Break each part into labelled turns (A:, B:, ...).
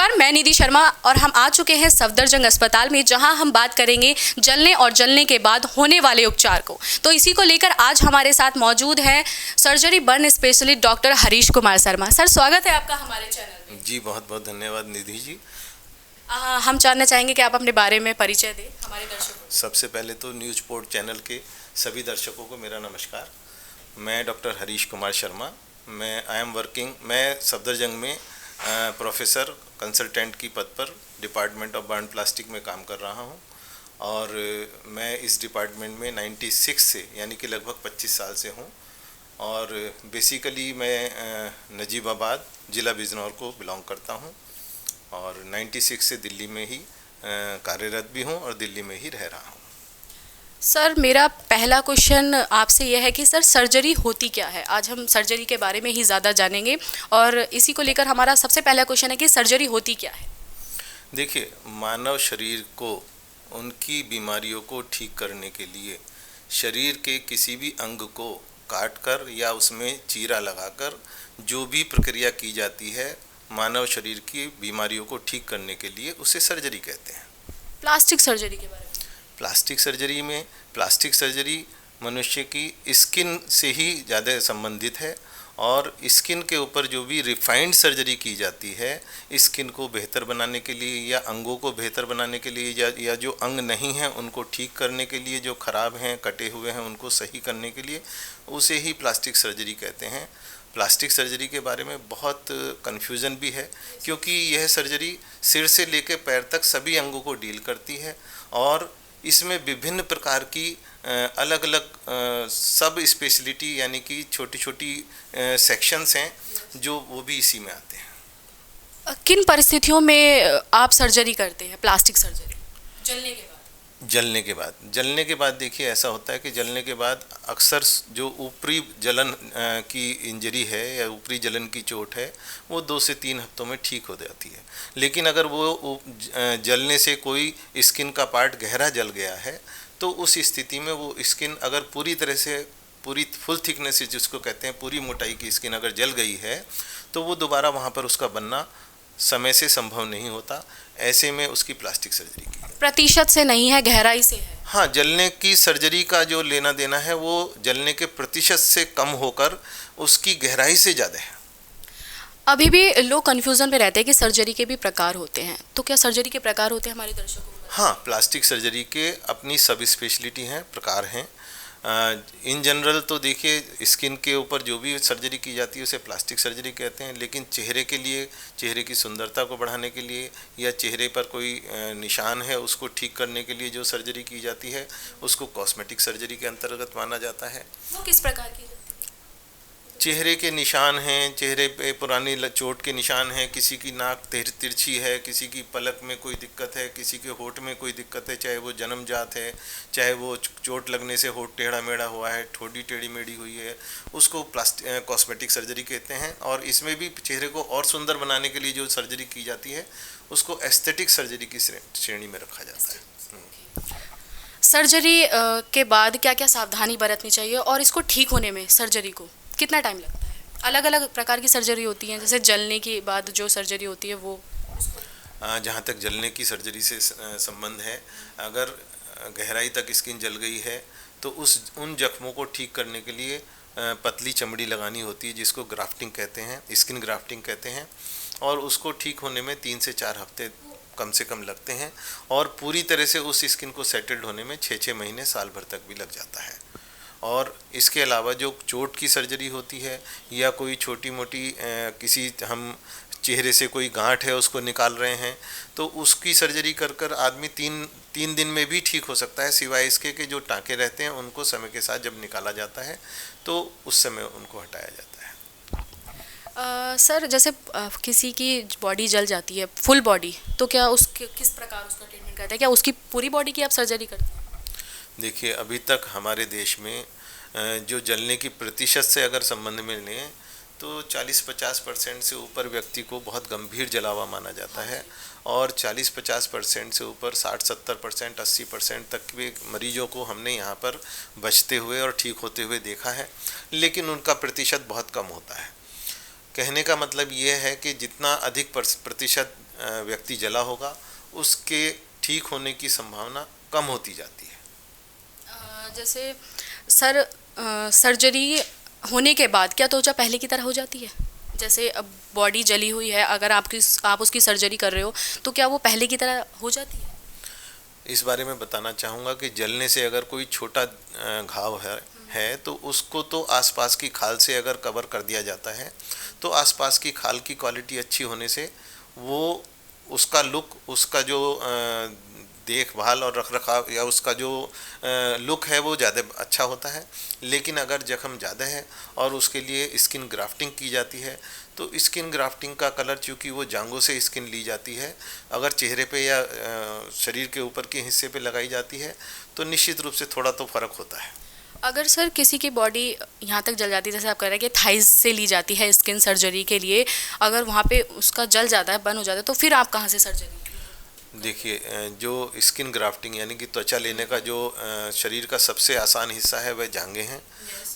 A: नमस्कार, मैं निधि शर्मा और हम आ चुके हैं सफदरजंग अस्पताल में, जहां हम बात करेंगे जलने और जलने के बाद होने वाले उपचार को। तो इसी को लेकर आज हमारे साथ मौजूद है surgery burn specialist doctor Harish Kumar Sharma. Sir, स्वागत है आपका हमारे चैनल में।
B: जी, बहुत बहुत धन्यवाद निधि जी।
A: हम जानना चाहेंगे कि आप अपने बारे में परिचय दें हमारे दर्शकों को।
B: सबसे पहले तो न्यूज़ पोर्ट चैनल के सभी दर्शकों को मेरा नमस्कार। मैं डॉक्टर हरीश कुमार शर्मा, मैं सफदरजंग में प्रोफेसर कंसल्टेंट की पद पर डिपार्टमेंट ऑफ बर्न प्लास्टिक में काम कर रहा हूं और मैं इस डिपार्टमेंट में 96 से यानी कि लगभग 25 साल से हूं और बेसिकली मैं नजीबाबाद ज़िला बिजनौर को बिलोंग करता हूं और 96 से दिल्ली में ही कार्यरत भी हूं और दिल्ली में ही रह रहा हूं।
A: सर, मेरा पहला क्वेश्चन आपसे यह है कि सर, सर्जरी होती क्या है? आज हम सर्जरी के बारे में ही ज़्यादा जानेंगे और इसी को लेकर हमारा सबसे पहला क्वेश्चन है कि सर्जरी होती क्या है?
B: देखिए, मानव शरीर को उनकी बीमारियों को ठीक करने के लिए शरीर के किसी भी अंग को काटकर या उसमें चीरा लगाकर जो भी प्रक्रिया की जाती है मानव शरीर की बीमारियों को ठीक करने के लिए, उसे सर्जरी कहते हैं।
A: प्लास्टिक सर्जरी के बारे में?
B: प्लास्टिक सर्जरी मनुष्य की स्किन से ही ज़्यादा संबंधित है और स्किन के ऊपर जो भी रिफाइंड सर्जरी की जाती है स्किन को बेहतर बनाने के लिए या अंगों को बेहतर बनाने के लिए या जो अंग नहीं हैं उनको ठीक करने के लिए, जो खराब हैं, कटे हुए हैं, उनको सही करने के लिए, उसे ही प्लास्टिक सर्जरी कहते हैं। प्लास्टिक सर्जरी के बारे में बहुत कन्फ्यूज़न भी है क्योंकि यह सर्जरी सिर से लेकर पैर तक सभी अंगों को डील करती है और इसमें विभिन्न प्रकार की अलग अलग सब स्पेशलिटी यानी कि छोटी छोटी सेक्शंस हैं जो वो भी इसी में आते हैं।
A: किन परिस्थितियों में आप सर्जरी करते हैं, प्लास्टिक सर्जरी?
B: जलने के बाद देखिए, ऐसा होता है कि जलने के बाद अक्सर जो ऊपरी जलन की इंजरी है या ऊपरी जलन की चोट है वो 2 से 3 हफ्तों में ठीक हो जाती है। लेकिन अगर वो जलने से कोई स्किन का पार्ट गहरा जल गया है तो उस स्थिति में वो स्किन अगर पूरी तरह से पूरी फुल थिकनेस जिसको कहते हैं पूरी मोटाई की स्किन अगर जल गई है तो वो दोबारा वहाँ पर उसका बनना समय से संभव नहीं होता। ऐसे में उसकी प्लास्टिक सर्जरी की
A: प्रतिशत से नहीं है, गहराई से है।
B: हाँ, जलने की सर्जरी का जो लेना देना है वो जलने के प्रतिशत से कम होकर उसकी गहराई से ज़्यादा है।
A: अभी भी लोग कन्फ्यूज़न में रहते हैं कि सर्जरी के भी प्रकार होते हैं, तो क्या सर्जरी के प्रकार होते हैं हमारे दर्शकों को?
B: हाँ, प्लास्टिक सर्जरी के अपनी सब स्पेशलिटी हैं, प्रकार हैं। इन जनरल तो देखिए, स्किन के ऊपर जो भी सर्जरी की जाती है उसे प्लास्टिक सर्जरी कहते हैं, लेकिन चेहरे के लिए, चेहरे की सुंदरता को बढ़ाने के लिए या चेहरे पर कोई निशान है उसको ठीक करने के लिए जो सर्जरी की जाती है उसको कॉस्मेटिक सर्जरी के अंतर्गत माना जाता है।
A: वो किस प्रकार की?
B: चेहरे के निशान हैं, चेहरे पे पुरानी चोट के निशान हैं, किसी की नाक तिरछी है, किसी की पलक में कोई दिक्कत है, किसी के होंठ में कोई दिक्कत है, चाहे वो जन्मजात है, चाहे वो चोट लगने से होंठ टेढ़ा मेढ़ा हुआ है, ठोड़ी टेढ़ी मेढ़ी हुई है, उसको कॉस्मेटिक सर्जरी कहते हैं। और इसमें भी चेहरे को और सुंदर बनाने के लिए जो सर्जरी की जाती है उसको एस्थेटिक सर्जरी की श्रेणी में रखा जाता है।
A: सर्जरी के बाद क्या क्या सावधानी बरतनी चाहिए और इसको ठीक होने में सर्जरी को कितना टाइम लगता है? अलग अलग प्रकार की सर्जरी होती हैं, जैसे जलने के बाद जो सर्जरी होती है वो।
B: जहाँ तक जलने की सर्जरी से संबंध है, अगर गहराई तक स्किन जल गई है तो उन जख्मों को ठीक करने के लिए पतली चमड़ी लगानी होती है जिसको ग्राफ्टिंग कहते हैं, स्किन ग्राफ्टिंग कहते हैं, और उसको ठीक होने में 3 से 4 हफ्ते कम से कम लगते हैं और पूरी तरह से उस स्किन को सेटल्ड होने में 6-6 महीने, साल भर तक भी लग जाता है। और इसके अलावा जो चोट की सर्जरी होती है या कोई छोटी मोटी किसी हम चेहरे से कोई गांठ है उसको निकाल रहे हैं तो उसकी सर्जरी कर आदमी 3 दिन में भी ठीक हो सकता है, सिवाय इसके कि जो टाँके रहते हैं उनको समय के साथ जब निकाला जाता है तो उस समय उनको हटाया जाता है।
A: सर, जैसे किसी की बॉडी जल जाती है, फुल बॉडी, तो क्या उसके किस प्रकार उसका ट्रीटमेंट करते हैं? क्या उसकी पूरी बॉडी की आप सर्जरी करते हैं?
B: देखिए, अभी तक हमारे देश में जो जलने की प्रतिशत से अगर संबंध में लें तो 40-50% से ऊपर व्यक्ति को बहुत गंभीर जलावा माना जाता है और 40-50% से ऊपर 60-70%, 80% तक के मरीजों को हमने यहाँ पर बचते हुए और ठीक होते हुए देखा है, लेकिन उनका प्रतिशत बहुत कम होता है। कहने का मतलब ये है कि जितना अधिक प्रतिशत व्यक्ति जला होगा उसके ठीक होने की संभावना कम होती जाती है।
A: जैसे सर सर्जरी होने के बाद क्या त्वचा पहले की तरह हो जाती है? जैसे अब बॉडी जली हुई है, अगर आप उसकी सर्जरी कर रहे हो तो क्या वो पहले की तरह हो जाती है?
B: इस बारे में बताना चाहूँगा कि जलने से अगर कोई छोटा घाव है तो उसको तो आसपास की खाल से अगर कवर कर दिया जाता है तो आसपास की खाल की क्वालिटी अच्छी होने से वो उसका लुक, उसका जो देखभाल और रखरखाव या उसका जो लुक है वो ज़्यादा अच्छा होता है। लेकिन अगर जख्म ज़्यादा है और उसके लिए स्किन ग्राफ्टिंग की जाती है तो स्किन ग्राफ्टिंग का कलर, चूँकि वो जांघों से स्किन ली जाती है, अगर चेहरे पे या शरीर के ऊपर के हिस्से पे लगाई जाती है तो निश्चित रूप से थोड़ा तो फ़र्क होता है।
A: अगर सर किसी की बॉडी यहाँ तक जल जाती है, जैसे आप कह रहे हैं कि थाइज से ली जाती है स्किन सर्जरी के लिए, अगर वहाँ पे उसका जल जाता है, बर्न हो जाता है, तो फिर आप कहाँ से सर्जरी?
B: देखिए, जो स्किन ग्राफ्टिंग यानी कि त्वचा लेने का जो शरीर का सबसे आसान हिस्सा है वह जांघें हैं।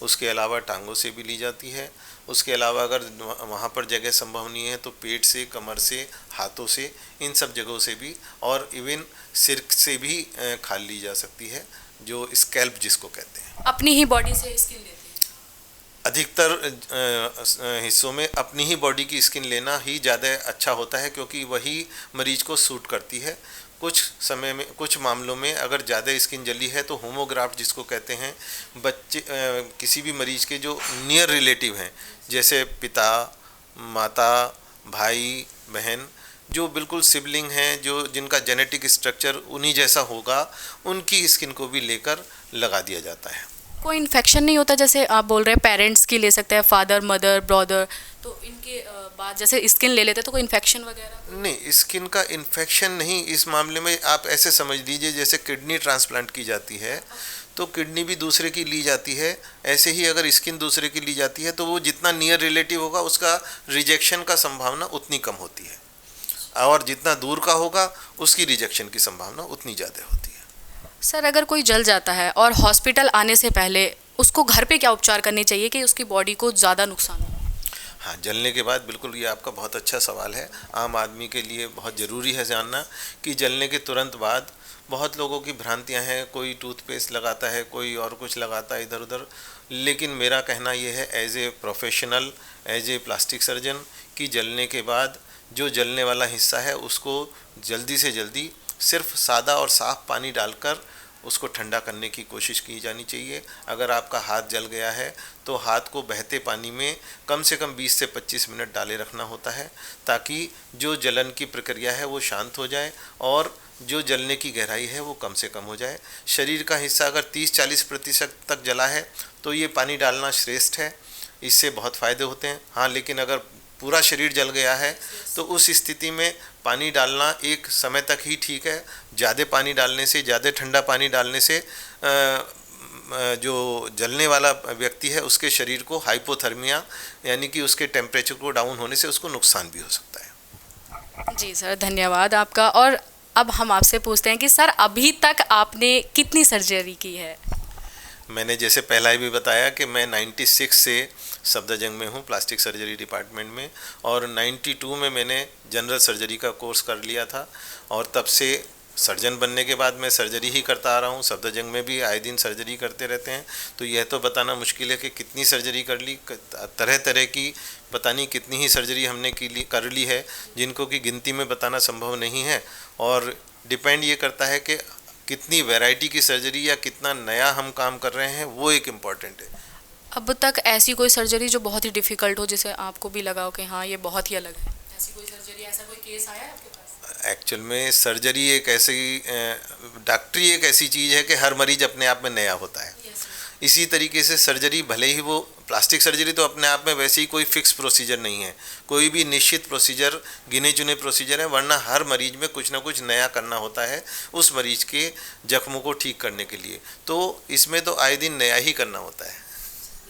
B: उसके अलावा टांगों से भी ली जाती है। उसके अलावा अगर वहाँ पर जगह संभव नहीं है तो पेट से, कमर से, हाथों से, इन सब जगहों से भी, और इवन सिर से भी खाल ली जा सकती है, जो स्कैल्प जिसको कहते हैं।
A: अपनी ही बॉडी से स्किन लेते हैं?
B: अधिकतर हिस्सों में अपनी ही बॉडी की स्किन लेना ही ज़्यादा अच्छा होता है क्योंकि वही मरीज को सूट करती है। कुछ मामलों में अगर ज़्यादा स्किन जली है तो होमोग्राफ्ट जिसको कहते हैं, बच्चे किसी भी मरीज के जो नियर रिलेटिव हैं, जैसे पिता, माता, भाई, बहन, जो बिल्कुल सिबलिंग हैं, जो जिनका जेनेटिक स्ट्रक्चर उन्हीं जैसा होगा, उनकी स्किन को भी लेकर लगा दिया जाता है।
A: कोई इन्फेक्शन नहीं होता? जैसे आप बोल रहे हैं पेरेंट्स की ले सकते हैं, फादर, मदर, ब्रदर, तो इनके बाद जैसे स्किन ले लेते हैं तो कोई इन्फेक्शन वगैरह?
B: नहीं, स्किन का इन्फेक्शन नहीं। इस मामले में आप ऐसे समझ लीजिए जैसे किडनी ट्रांसप्लांट की जाती है तो किडनी भी दूसरे की ली जाती है, ऐसे ही अगर स्किन दूसरे की ली जाती है तो वो जितना नियर रिलेटिव होगा उसका रिजेक्शन का संभावना उतनी कम होती है, और जितना दूर का होगा उसकी रिजेक्शन की संभावना उतनी ज़्यादा होती है।
A: सर अगर कोई जल जाता है और हॉस्पिटल आने से पहले उसको घर पे क्या उपचार करने चाहिए कि उसकी बॉडी को ज़्यादा नुकसान हो?
B: हाँ, जलने के बाद बिल्कुल, ये आपका बहुत अच्छा सवाल है। आम आदमी के लिए बहुत ज़रूरी है जानना कि जलने के तुरंत बाद बहुत लोगों की भ्रांतियां हैं, कोई टूथपेस्ट लगाता है, कोई और कुछ लगाता है इधर उधर। लेकिन मेरा कहना ये है as a professional, as a plastic surgeon, कि जलने के बाद जो जलने वाला हिस्सा है उसको जल्दी से जल्दी सिर्फ सादा और साफ़ पानी डालकर उसको ठंडा करने की कोशिश की जानी चाहिए। अगर आपका हाथ जल गया है तो हाथ को बहते पानी में कम से कम 20 से 25 मिनट डाले रखना होता है ताकि जो जलन की प्रक्रिया है वो शांत हो जाए और जो जलने की गहराई है वो कम से कम हो जाए। शरीर का हिस्सा अगर 30-40% तक जला है तो ये पानी डालना श्रेष्ठ है, इससे बहुत फ़ायदे होते हैं। हाँ, लेकिन अगर पूरा शरीर जल गया है तो उस स्थिति में पानी डालना एक समय तक ही ठीक है। ज़्यादा पानी डालने से, ज़्यादा ठंडा पानी डालने से जो जलने वाला व्यक्ति है उसके शरीर को हाइपोथर्मिया यानी कि उसके टेम्परेचर को डाउन होने से उसको नुकसान भी हो सकता है।
A: जी सर, धन्यवाद आपका। और अब हम आपसे पूछते हैं कि सर अभी तक आपने कितनी सर्जरी की है?
B: मैंने जैसे पहला ही भी बताया कि मैं 96 से सफदरजंग में हूँ प्लास्टिक सर्जरी डिपार्टमेंट में, और 92 में मैंने जनरल सर्जरी का कोर्स कर लिया था, और तब से सर्जन बनने के बाद मैं सर्जरी ही करता आ रहा हूँ। सफदरजंग में भी आए दिन सर्जरी करते रहते हैं। तो यह तो बताना मुश्किल है कि कितनी सर्जरी कर ली, तरह तरह की पता नहीं कितनी ही सर्जरी हमने कर ली है, जिनको कि गिनती में बताना संभव नहीं है। और डिपेंड ये करता है कि कितनी वैरायटी की सर्जरी या कितना नया हम काम कर रहे हैं, वो एक इम्पॉर्टेंट है।
A: अब तक ऐसी कोई सर्जरी जो बहुत ही डिफ़िकल्ट हो, जिसे आपको भी लगा हो कि हाँ ये बहुत ही अलग है, ऐसी कोई सर्जरी, ऐसा कोई केस आया है आपके पास?
B: एक्चुअल में सर्जरी एक ऐसी डॉक्टरी एक ऐसी चीज़ है कि हर मरीज अपने आप में नया होता है। इसी तरीके से सर्जरी, भले ही वो प्लास्टिक सर्जरी तो अपने आप में वैसे ही कोई फिक्स प्रोसीजर नहीं है, कोई भी निश्चित प्रोसीजर, गिने चुने प्रोसीजर है, वरना हर मरीज में कुछ ना कुछ नया करना होता है उस मरीज के जख्मों को ठीक करने के लिए। तो इसमें तो आए दिन नया ही करना होता है।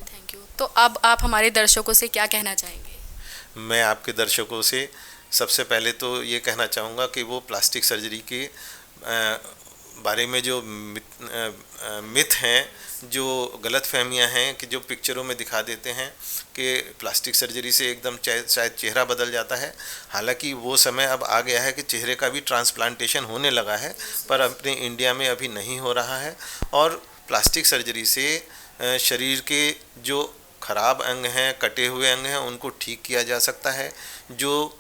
A: Thank you. तो अब आप हमारे दर्शकों से क्या कहना चाहेंगे?
B: मैं आपके दर्शकों से सबसे पहले तो ये कहना चाहूँगा कि वो प्लास्टिक सर्जरी के बारे में जो मिथ हैं, जो गलतफहमियां हैं कि जो पिक्चरों में दिखा देते हैं कि प्लास्टिक सर्जरी से एकदम शायद चेहरा बदल जाता है। हालांकि वो समय अब आ गया है कि चेहरे का भी ट्रांसप्लांटेशन होने लगा है, पर अपने इंडिया में अभी नहीं हो रहा है। और प्लास्टिक सर्जरी से शरीर के जो खराब अंग हैं, कटे हुए अंग हैं, उनको ठीक किया जा सकता है। जो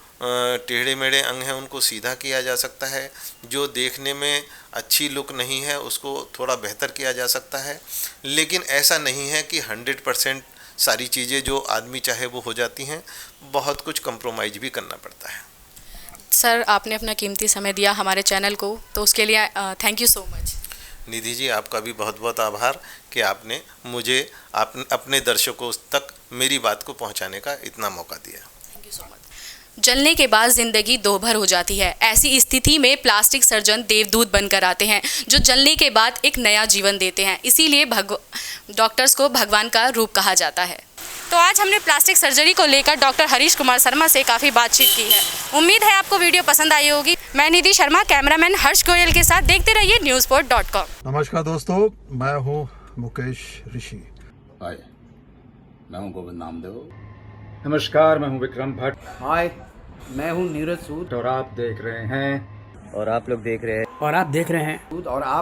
B: टेढ़े मेढ़े अंग हैं उनको सीधा किया जा सकता है। जो देखने में अच्छी लुक नहीं है उसको थोड़ा बेहतर किया जा सकता है। लेकिन ऐसा नहीं है कि 100% सारी चीज़ें जो आदमी चाहे वो हो जाती हैं, बहुत कुछ कंप्रोमाइज़ भी करना पड़ता है।
A: सर, आपने अपना कीमती समय दिया हमारे चैनल को, तो उसके लिए thank you so much.
B: Nidhi ji, आपका भी बहुत बहुत आभार कि आपने मुझे अपने दर्शकों तक मेरी बात को पहुंचाने का इतना मौका दिया।
A: Thank you so much. जलने के बाद जिंदगी दोभर हो जाती है। ऐसी स्थिति में प्लास्टिक सर्जन देवदूत बनकर आते हैं, जो जलने के बाद एक नया जीवन देते हैं। इसीलिए डॉक्टर्स को भगवान का रूप कहा जाता है। तो आज हमने प्लास्टिक सर्जरी को लेकर डॉक्टर हरीश कुमार शर्मा से काफ़ी बातचीत की है। उम्मीद है आपको वीडियो पसंद आई होगी। मैं निधि शर्मा, कैमरामैन हर्ष गोयल के साथ देखते रहिए newsport.com।
C: नमस्कार दोस्तों, मैं हूँ मुकेश ऋषि।
D: हाय, मैं हूं गोविंद नामदेव।
E: नमस्कार, मैं हूं विक्रम भट्ट
F: हाय, मैं हूँ नीरज सूद
E: और आप देख रहे हैं
F: और आप देख रहे हैं
D: और आप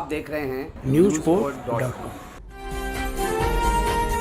D: देख रहे हैं
F: न्यूज़पोर्ट.com।